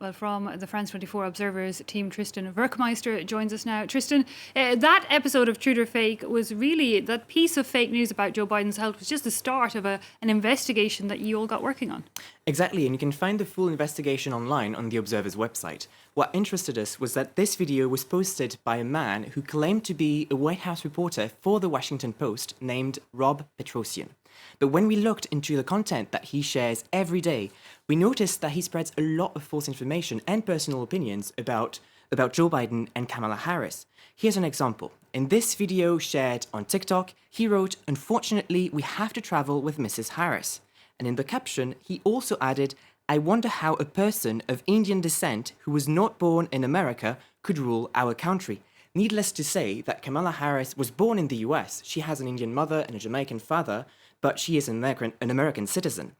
Well, from the France 24 Observer's team, Tristan Werkmeister joins us now. Tristan, that episode of Truth or Fake was really, that piece of fake news about Joe Biden's health was just the start of an investigation that you all got working on. Exactly, and you can find the full investigation online on the Observer's website. What interested us was that this video was posted by a man who claimed to be a White House reporter for the Washington Post named Rob Petrosian. But when we looked into the content that he shares every day, we noticed that he spreads a lot of false information and personal opinions about Joe Biden and Kamala Harris. Here's an example. In this video shared on TikTok, he wrote, "Unfortunately, we have to travel with Mrs. Harris." And in the caption, he also added, "I wonder how a person of Indian descent who was not born in America could rule our country." Needless to say that Kamala Harris was born in the US. She has an Indian mother and a Jamaican father, but she is an American citizen.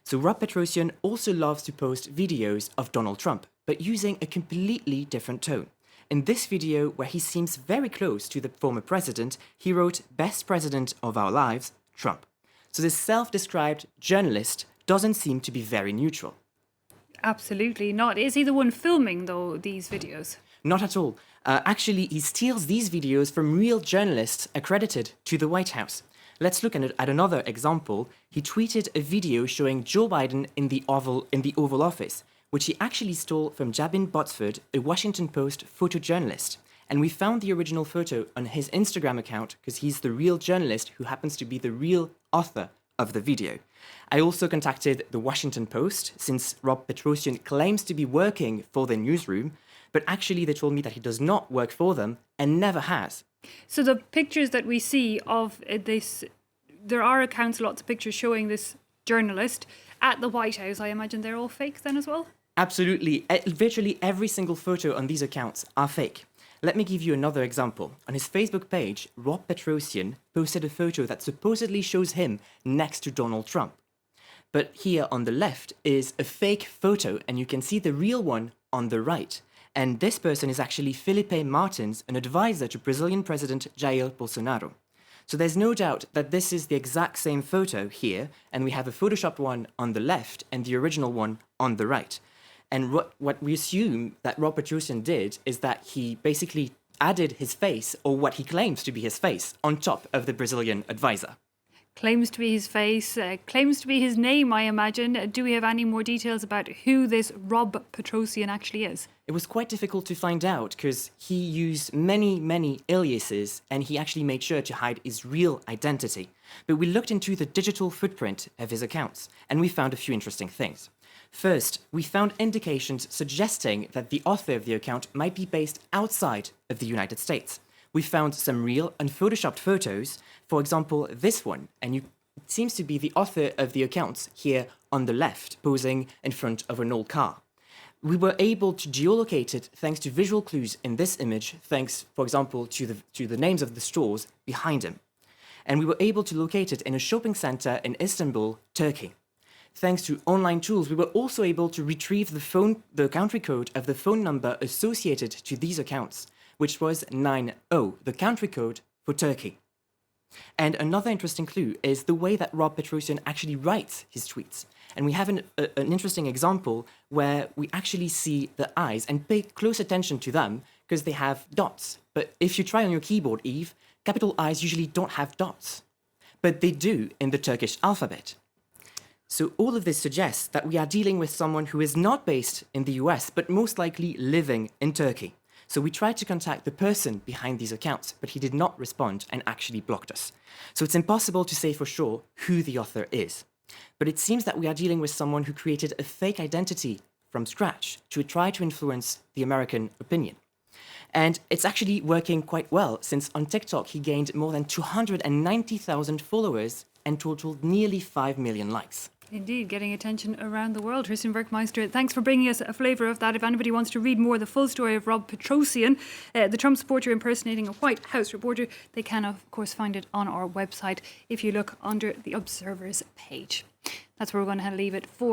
So Rob Petrosian also loves to post videos of Donald Trump, but using a completely different tone. In this video, where he seems very close to the former president, he wrote, "Best president of our lives, Trump." So this self-described journalist doesn't seem to be very neutral. Absolutely not. Is he the one filming, though, these videos? Not at all. Actually, he steals these videos from real journalists accredited to the White House. Let's look at another example. He tweeted a video showing Joe Biden in the Oval Office, which he actually stole from Jabin Botsford, a Washington Post photojournalist. And we found the original photo on his Instagram account because he's the real journalist who happens to be the real author of the video. I also contacted the Washington Post, since Rob Petrosian claims to be working for the newsroom, but actually they told me that he does not work for them and never has. So the pictures that we see of this, there are accounts, lots of pictures showing this journalist at the White House. I imagine they're all fake then as well? Absolutely. Virtually every single photo on these accounts are fake. Let me give you another example. On his Facebook page, Rob Petrosian posted a photo that supposedly shows him next to Donald Trump. But here on the left is a fake photo, and you can see the real one on the right. And this person is actually Felipe Martins, an advisor to Brazilian President Jair Bolsonaro. So there's no doubt that this is the exact same photo here, and we have a photoshopped one on the left and the original one on the right. And what we assume that Rob Petrosian did is that he basically added his face, or what he claims to be his face, on top of the Brazilian advisor. Claims to be his face, claims to be his name, I imagine. Do we have any more details about who this Rob Petrosian actually is? It was quite difficult to find out because he used many aliases, and he actually made sure to hide his real identity. But we looked into the digital footprint of his accounts, and we found a few interesting things. First, we found indications suggesting that the author of the account might be based outside of the United States. We found some real and photoshopped photos, for example, this one, and it seems to be the author of the accounts here on the left, posing in front of an old car. We were able to geolocate it thanks to visual clues in this image, thanks, for example, to the names of the stores behind him. And we were able to locate it in a shopping center in Istanbul, Turkey. Thanks to online tools, we were also able to retrieve the country code of the phone number associated to these accounts, which was 90, the country code for Turkey. And another interesting clue is the way that Rob Petrosian actually writes his tweets. And we have an interesting example where we actually see the eyes, and pay close attention to them because they have dots. But if you try on your keyboard, Eve, capital I's usually don't have dots. But they do in the Turkish alphabet. So all of this suggests that we are dealing with someone who is not based in the US, but most likely living in Turkey. So we tried to contact the person behind these accounts, but he did not respond and actually blocked us. So it's impossible to say for sure who the author is. But it seems that we are dealing with someone who created a fake identity from scratch to try to influence the American opinion. And it's actually working quite well, since on TikTok he gained more than 290,000 followers and totaled nearly 5 million likes. Indeed, getting attention around the world. Tristan Werkmeister, thanks for bringing us a flavour of that. If anybody wants to read more of the full story of Rob Petrosian, the Trump supporter impersonating a White House reporter, they can, of course, find it on our website if you look under the Observer's page. That's where we're going to leave it for